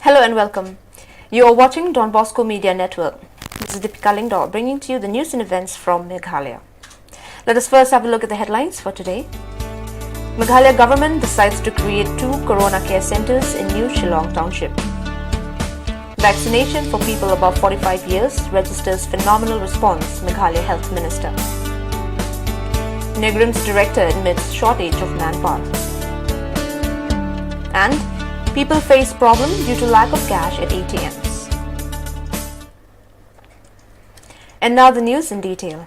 Hello and welcome. You are watching Don Bosco Media Network. This is Deepika Lingdor bringing to you the news and events from Meghalaya. Let us first have a look at the headlines for today. Meghalaya government decides to create 2 Corona care centers in new Shillong township. Vaccination for people above 45 years registers phenomenal response, Meghalaya Health Minister. Negrim's director admits shortage of manpower. And people face problem due to lack of cash at ATMs. And now the news in detail.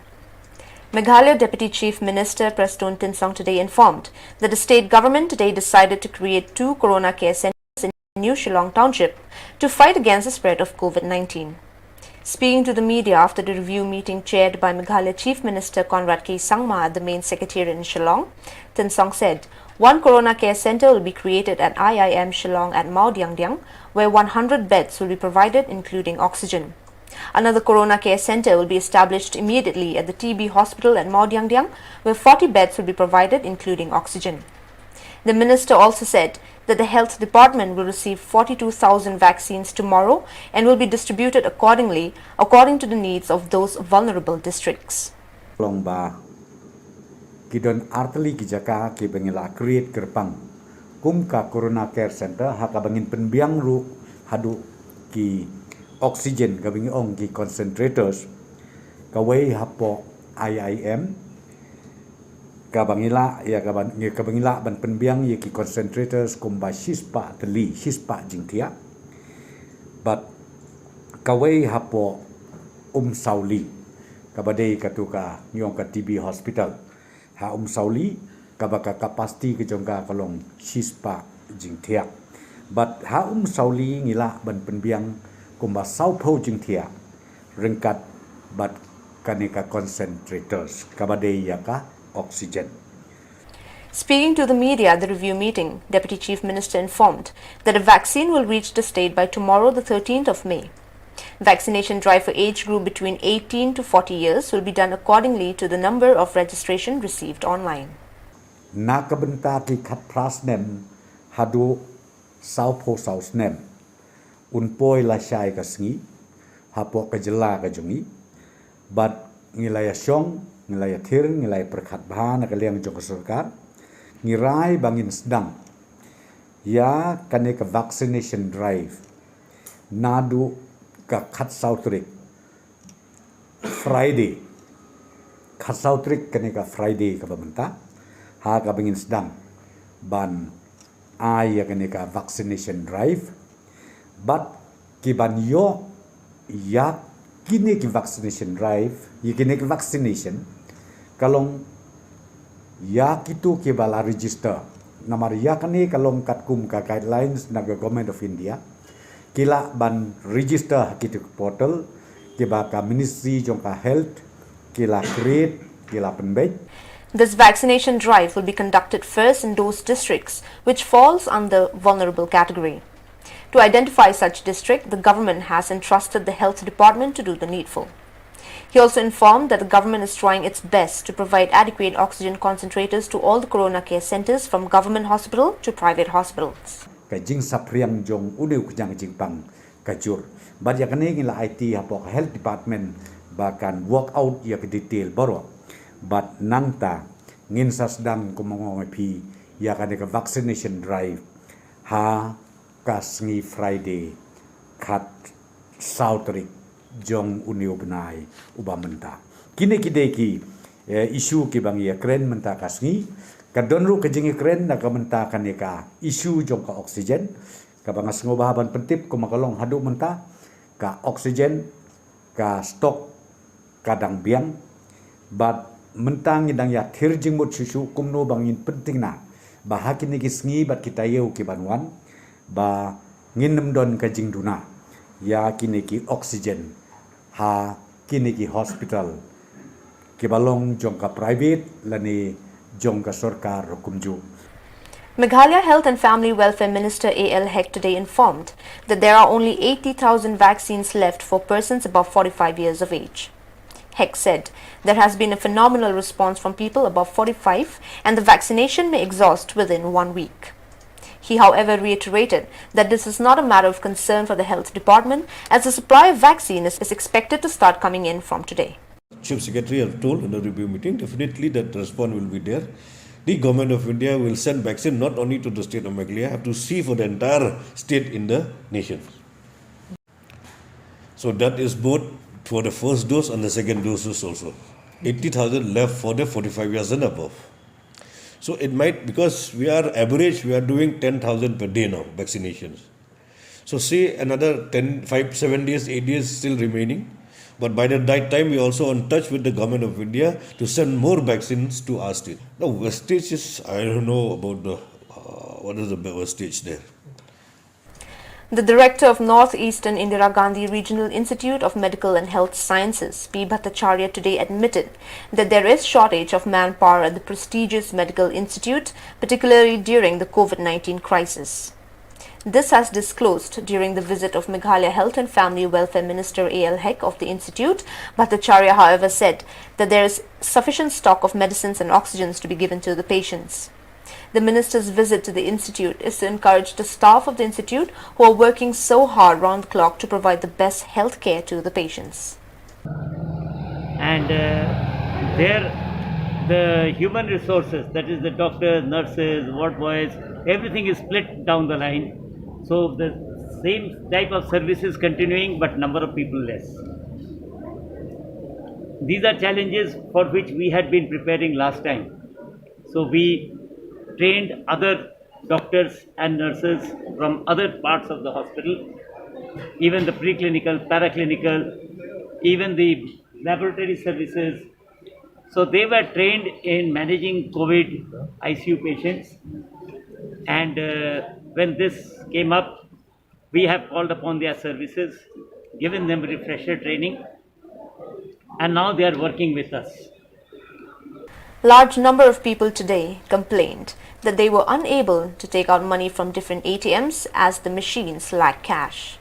Meghalaya Deputy Chief Minister Prestone Tinsong today informed that the state government today decided to create 2 Corona care centers in New Shillong Township to fight against the spread of COVID-19. Speaking to the media after the review meeting chaired by Meghalaya Chief Minister Conrad K. Sangma at the main secretariat in Shillong, Tinsong said 1 Corona care center will be created at IIM Shillong at Mao Diang, where 100 beds will be provided including oxygen. Another Corona care center will be established immediately at the TB hospital at Mao Diang, where 40 beds will be provided including oxygen. The minister also said that the health department will receive 42,000 vaccines tomorrow and will be distributed accordingly according to the needs of those vulnerable districts. Kidon arteli kijaka ki bengila create kerpang kum ka corona care center ha ka bangin penbiang ru hadu ki oxygen ka bengi ong ki concentrators ka wei hapo IIM ka bangila ban penbiang ye ki concentrators kum ba hispa jingtia but ka wei hapo sauli ka badai katuka nyong ka TB hospital ha sauli kabaka kapasti ke jongka kalong shispa jingthia but ha sauli ngila ban penbiang kumba saupo jingthia rengkat but kaneka concentrators kabade yaka oxygen. Speaking to the media at the review meeting, Deputy Chief Minister informed that a vaccine will reach the state by tomorrow, the 13th of May. Vaccination drive for age group between 18 to 40 years will be done accordingly to the number of registration received online. Nakabenta ki khat pras nem hadu saupo saus nem unpoi la shai ka sngi hapo ka jela ka jungi but ngilaya syong ngilaya thir ngilaya perkhat bhana ka liang jong sarkar ngirai bangin sedang ya kaneka vaccination drive nadu ka khat sautrik Friday khat sautrik kaneka Friday ka bamenta ha ka bangin sedang ban ai ya kaneka vaccination drive but kiban yo ya kini ki vaccination drive ya kini ki vaccination kalong ya kitu ke bala register namar ya kani kalong katkum ka guidelines naga government of India kila ban register kitu portal kiba ka ministry jongka health kila create kila penbej. This vaccination drive will be conducted first in those districts which falls under vulnerable category. To identify such district, the government has entrusted the health department to do the needful. He also informed that the government is trying its best to provide adequate oxygen concentrators to all the corona care centers from government hospital to private hospitals. Kajing sapriang jong udu kujang jingpang kajur. But ya kani ngila IT hapo health department bahkan work out ya ke detail baru. But nangta ngin sasdang kumongong pi ya kani ke vaccination drive ha kasngi Friday kat sautrik jong uniu benai ubamenta. Kini kideki isu ki bang ya kren menta kasngi kadonru kejingi kren na kamenta kaneka isu jong ka oxygen ka bangas ngobahaban pentip ko makalong hadu menta ka oxygen ka stok kadang biang but mentang idang ya thirjing mut susu kumno bangin penting na bahakini kisngi bat kita yeu ki banwan ba nginem don kajing duna ya kini ki oxygen ha kini ki hospital ki balong jong ka private lani jong ka sarkar hukumju. Meghalaya Health and Family Welfare Minister A.L. Heck today informed that there are only 80,000 vaccines left for persons above 45 years of age. Heck said there has been a phenomenal response from people above 45 and the vaccination may exhaust within 1 week. He, however, reiterated that this is not a matter of concern for the health department, as the supply of vaccine is expected to start coming in from today. Chief Secretary have told in the review meeting, definitely that response will be there. The government of India will send vaccine not only to the state of Meghalaya, have to see for the entire state in the nation. So that is both for the first dose and the second doses also. 80,000 left for the 45 years and above. So it might, because we are doing 10,000 per day now, vaccinations. So say another 10, 5, 7 days, 8 days still remaining. But by that time, we are also in touch with the government of India to send more vaccines to our state. Now, wastage is, I don't know about the, what is the wastage there. The director of Northeastern Indira Gandhi Regional Institute of Medical and Health Sciences, P. Bhattacharya, today admitted that there is shortage of manpower at the prestigious medical institute, particularly during the COVID-19 crisis. This has disclosed during the visit of Meghalaya Health and Family Welfare Minister A.L. Heck of the institute. Bhattacharya, however, said that there is sufficient stock of medicines and oxygens to be given to the patients. The minister's visit to the institute is to encourage the staff of the institute who are working so hard round the clock to provide the best health care to the patients. And the human resources, that is the doctors, nurses, ward boys, everything is split down the line. So the same type of service is continuing, but number of people less. These are challenges for which we had been preparing last time. So we trained other doctors and nurses from other parts of the hospital, even the preclinical, paraclinical, even the laboratory services. So they were trained in managing COVID ICU patients. And when this came up, we have called upon their services, given them refresher training, and now they are working with us. Large number of people today complained that they were unable to take out money from different ATMs as the machines lack cash.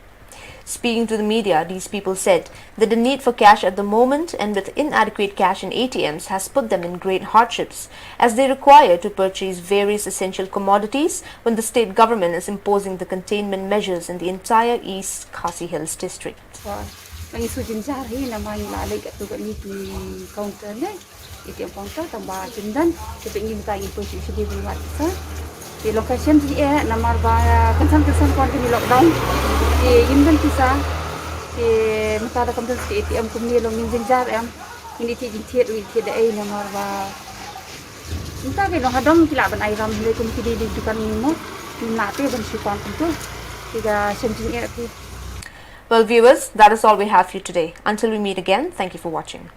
Speaking to the media, these people said that the need for cash at the moment and with inadequate cash in ATMs has put them in great hardships, as they require to purchase various essential commodities when the state government is imposing the containment measures in the entire East Khasi Hills district. Di location di namar ba kansan kon di lockdown di yimdan pisa di mata kam di ATM kumni lo min jar em ini ti thiet wi ti dai namar ba entah ke no hadam kila ban ai ram le kum ti di dukan mo na te ban si kon tu tiga senjing e. Well, viewers, that is all we have for you today. Until we meet again, thank you for watching.